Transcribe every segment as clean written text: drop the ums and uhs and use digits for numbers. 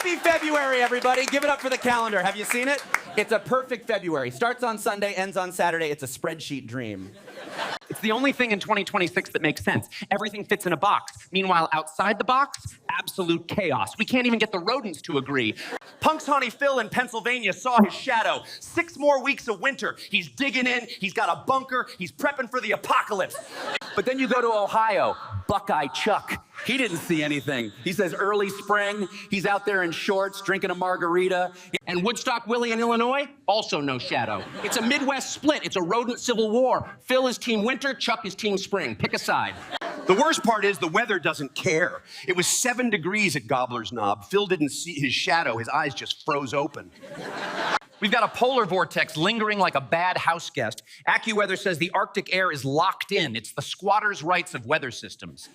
Happy February, everybody. Give it up for the calendar. Have you seen it? It's a perfect February. Starts on Sunday, ends on Saturday. It's a spreadsheet dream. It's the only thing in 2026 that makes sense. Everything fits in a box. Meanwhile, outside the box, absolute chaos. We can't even get the rodents to agree. Punk's Honey Phil in Pennsylvania saw his shadow. 6 more weeks of winter. He's digging in. He's got a bunker. He's prepping for the apocalypse. But then you go to Ohio. Buckeye Chuck. He didn't see anything. He says early spring. He's out there in shorts, drinking a margarita. And Woodstock Willie in Illinois, also no shadow. It's a Midwest split. It's a rodent civil war. Phil is team winter, Chuck is team spring. Pick a side. The worst part is the weather doesn't care. It was 7 degrees at Gobbler's Knob. Phil didn't see his shadow. His eyes just froze open. We've got a polar vortex lingering like a bad house guest. AccuWeather says the Arctic air is locked in. It's the squatter's rights of weather systems.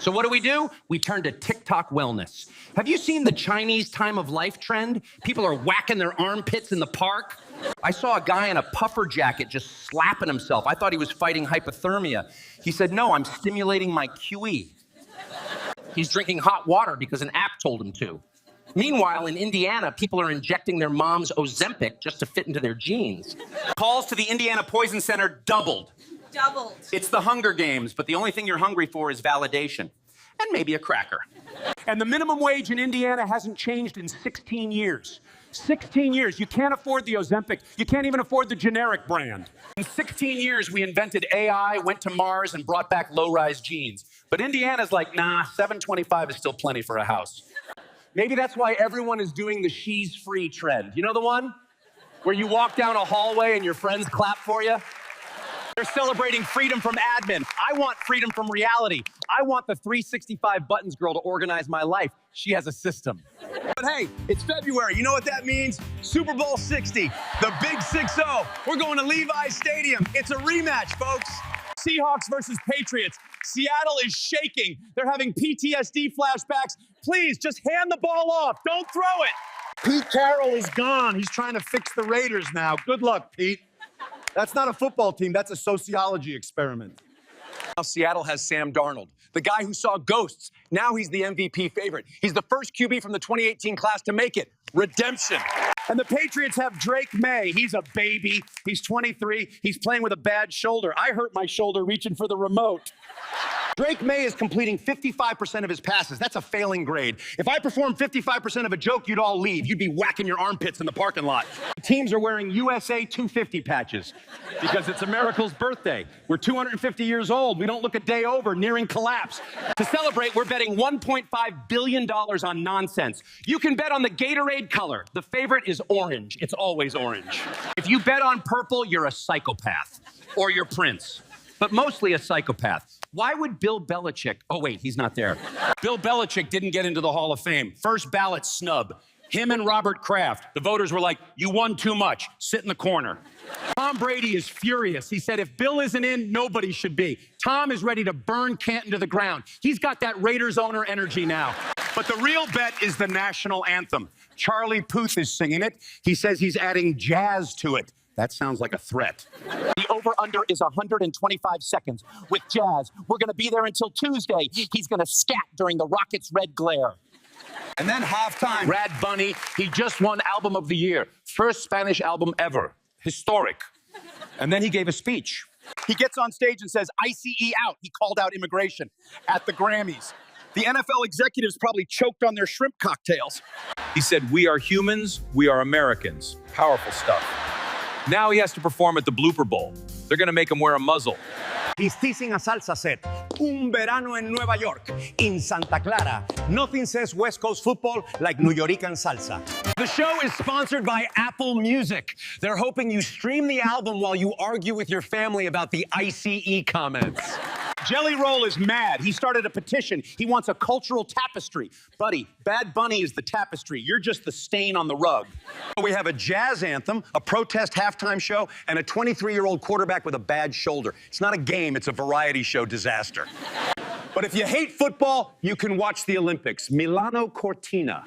So what do? We turn to TikTok wellness. Have you seen the Chinese time of life trend? People are whacking their armpits in the park. I saw a guy in a puffer jacket just slapping himself. I thought he was fighting hypothermia. He said, no, I'm stimulating my QE. He's drinking hot water because an app told him to. Meanwhile, in Indiana, people are injecting their mom's Ozempic just to fit into their jeans. Calls to the Indiana Poison Center doubled. Doubled. It's the Hunger Games, but the only thing you're hungry for is validation. And maybe a cracker. And the minimum wage in Indiana hasn't changed in 16 years. 16 years. You can't afford the Ozempic. You can't even afford the generic brand. In 16 years, we invented AI, went to Mars, and brought back low-rise jeans. But Indiana's like, nah, $7.25 is still plenty for a house. Maybe that's why everyone is doing the she's free trend. You know the one? Where you walk down a hallway and your friends clap for you? They're celebrating freedom from admin. I want freedom from reality. I want the 365 buttons girl to organize my life. She has a system. But hey, it's February. You know what that means? Super Bowl 60, the Big 6-0. We're going to Levi's Stadium. It's a rematch, folks. Seahawks versus Patriots. Seattle is shaking. They're having PTSD flashbacks. Please, just hand the ball off. Don't throw it. Pete Carroll is gone. He's trying to fix the Raiders now. Good luck, Pete. That's not a football team. That's a sociology experiment. Now Seattle has Sam Darnold, the guy who saw ghosts. Now he's the MVP favorite. He's the first QB from the 2018 class to make it. Redemption. And the Patriots have Drake May. He's a baby. He's 23. He's playing with a bad shoulder. I hurt my shoulder reaching for the remote. Drake May is completing 55% of his passes. That's a failing grade. If I performed 55% of a joke, you'd all leave. You'd be whacking your armpits in the parking lot. Teams are wearing USA 250 patches because it's America's birthday. We're 250 years old. We don't look a day over, nearing collapse. To celebrate, we're betting $1.5 billion on nonsense. You can bet on the Gatorade color. The favorite is orange. It's always orange. If you bet on purple, you're a psychopath. Or you're Prince. But mostly a psychopath. Why would Bill Belichick... Oh, wait, he's not there. Bill Belichick didn't get into the Hall of Fame. First ballot snub. Him and Robert Kraft. The voters were like, you won too much. Sit in the corner. Tom Brady is furious. He said, if Bill isn't in, nobody should be. Tom is ready to burn Canton to the ground. He's got that Raiders owner energy now. But the real bet is the national anthem. Charlie Puth is singing it. He says he's adding jazz to it. That sounds like a threat. The over-under is 125 seconds. With jazz, we're going to be there until Tuesday. He's going to scat during the Rockets' red glare. And then halftime. Rad Bunny, he just won Album of the Year. First Spanish album ever. Historic. And then he gave a speech. He gets on stage and says, ICE out. He called out immigration at the Grammys. The NFL executives probably choked on their shrimp cocktails. He said, we are humans, we are Americans. Powerful stuff. Now he has to perform at the Blooper Bowl. They're going to make him wear a muzzle. He's teasing a salsa set. Un verano en Nueva York, in Santa Clara. Nothing says West Coast football like New Yorican salsa. The show is sponsored by Apple Music. They're hoping you stream the album while you argue with your family about the ICE comments. Jelly Roll is mad. He started a petition. He wants a cultural tapestry. Buddy, Bad Bunny is the tapestry. You're just the stain on the rug. We have a jazz anthem, a protest halftime show, and a 23-year-old quarterback with a bad shoulder. It's not a game, it's a variety show disaster. But if you hate football, you can watch the Olympics. Milano, Cortina.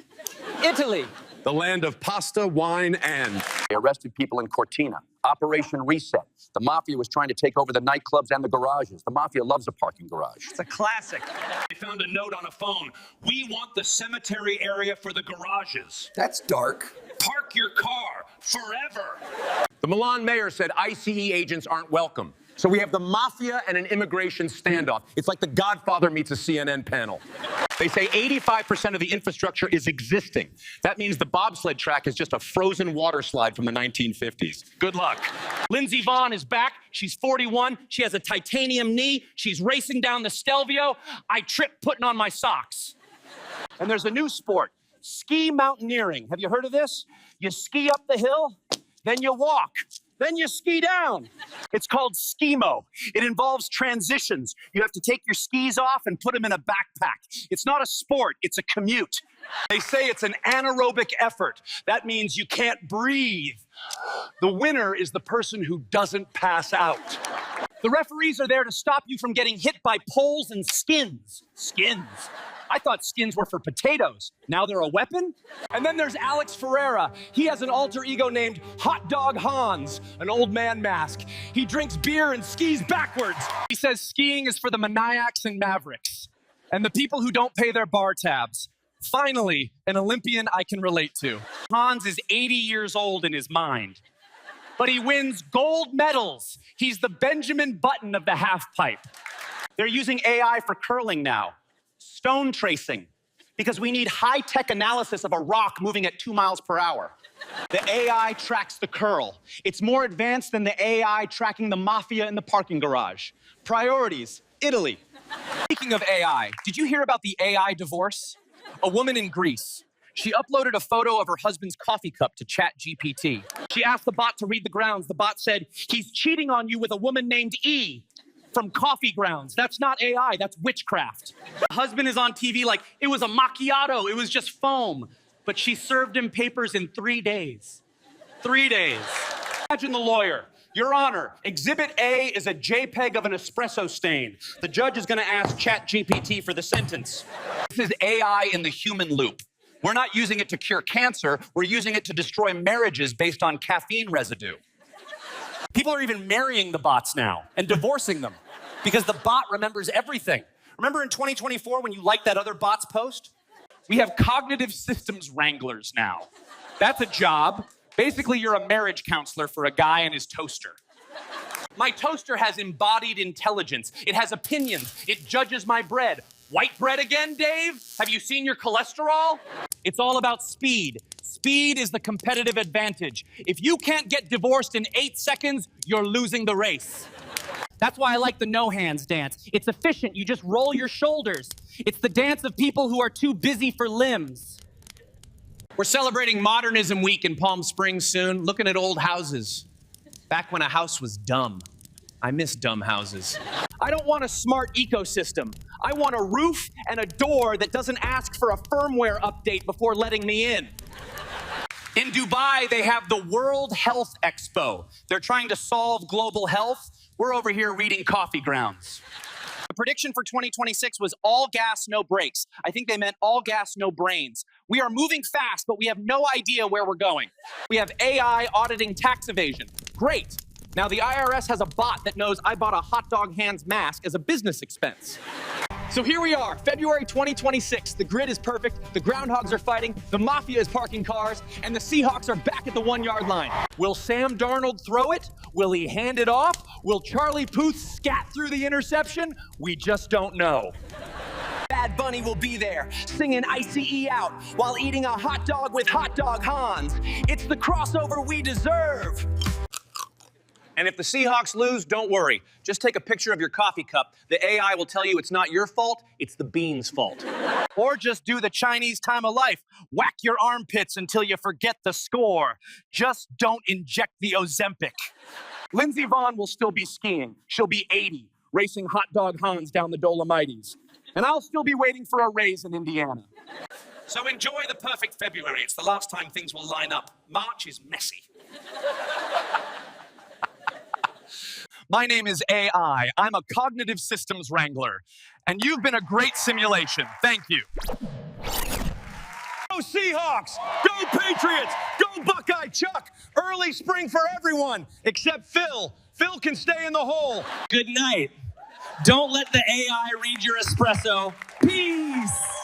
Italy. the land of pasta, wine, and... They arrested people in Cortina. Operation Reset. The mafia was trying to take over the nightclubs and the garages. The mafia loves a parking garage. It's a classic. I found a note on a phone. We want the cemetery area for the garages. That's dark. Park your car forever. The Milan mayor said ICE agents aren't welcome. So we have the mafia and an immigration standoff. It's like The Godfather meets a CNN panel. They say 85% of the infrastructure is existing. That means the bobsled track is just a frozen water slide from the 1950s. Good luck. Lindsey Vonn is back. She's 41. She has a titanium knee. She's racing down the Stelvio. I tripped putting on my socks. And there's a new sport, ski mountaineering. Have you heard of this? You ski up the hill, then you walk. Then you ski down. It's called skimo. It involves transitions. You have to take your skis off and put them in a backpack. It's not a sport, it's a commute. They say it's an anaerobic effort. That means you can't breathe. The winner is the person who doesn't pass out. The referees are there to stop you from getting hit by poles and skins. Skins. I thought skins were for potatoes. Now they're a weapon? And then there's Alex Ferreira. He has an alter ego named Hot Dog Hans, an old man mask. He drinks beer and skis backwards. He says skiing is for the maniacs and mavericks, and the people who don't pay their bar tabs. Finally, an Olympian I can relate to. Hans is 80 years old in his mind, but he wins gold medals. He's the Benjamin Button of the half pipe. They're using AI for curling now. Stone tracing, because we need high-tech analysis of a rock moving at 2 miles per hour. The AI tracks the curl. It's more advanced than the AI tracking the mafia in the parking garage. Priorities, Italy. Speaking of AI, did you hear about the AI divorce? A woman in Greece. She uploaded a photo of her husband's coffee cup to ChatGPT. She asked the bot to read the grounds. The bot said, "He's cheating on you with a woman named E. From coffee grounds." That's not AI, that's witchcraft. The husband is on TV like, it was a macchiato, it was just foam. But she served him papers in 3 days. 3 days. Imagine the lawyer. Your Honor, Exhibit A is a JPEG of an espresso stain. The judge is gonna ask ChatGPT for the sentence. This is AI in the human loop. We're not using it to cure cancer, we're using it to destroy marriages based on caffeine residue. People are even marrying the bots now and divorcing them because the bot remembers everything. Remember in 2024 when you liked that other bot's post? We have cognitive systems wranglers now. That's a job. Basically, you're a marriage counselor for a guy and his toaster. My toaster has embodied intelligence. It has opinions. It judges my bread. White bread again, Dave? Have you seen your cholesterol? It's all about speed. Speed is the competitive advantage. If you can't get divorced in 8 seconds, you're losing the race. That's why I like the no hands dance. It's efficient, you just roll your shoulders. It's the dance of people who are too busy for limbs. We're celebrating Modernism Week in Palm Springs soon, looking at old houses. Back when a house was dumb. I miss dumb houses. I don't want a smart ecosystem. I want a roof and a door that doesn't ask for a firmware update before letting me in. In Dubai, they have the World Health Expo. They're trying to solve global health. We're over here reading coffee grounds. The prediction for 2026 was all gas, no brakes. I think they meant all gas, no brains. We are moving fast, but we have no idea where we're going. We have AI auditing tax evasion. Great. Now the IRS has a bot that knows I bought a hot dog hands mask as a business expense. So here we are, February 2026. The grid is perfect, the groundhogs are fighting, the mafia is parking cars, and the Seahawks are back at the 1-yard line. Will Sam Darnold throw it? Will he hand it off? Will Charlie Puth scat through the interception? We just don't know. Bad Bunny will be there, singing ICE out while eating a hot dog with Hot Dog Hans. It's the crossover we deserve. And if the Seahawks lose, don't worry. Just take a picture of your coffee cup. The AI will tell you it's not your fault, it's the bean's fault. Or just do the Chinese time of life. Whack your armpits until you forget the score. Just don't inject the Ozempic. Lindsey Vonn will still be skiing. She'll be 80, racing Hot Dog Hans down the Dolomites. And I'll still be waiting for a raise in Indiana. So enjoy the perfect February. It's the last time things will line up. March is messy. My name is AI. I'm a cognitive systems wrangler. And you've been a great simulation. Thank you. Go Seahawks! Go Patriots! Go Buckeye Chuck! Early spring for everyone, except Phil. Phil can stay in the hole. Good night. Don't let the AI read your espresso. Peace.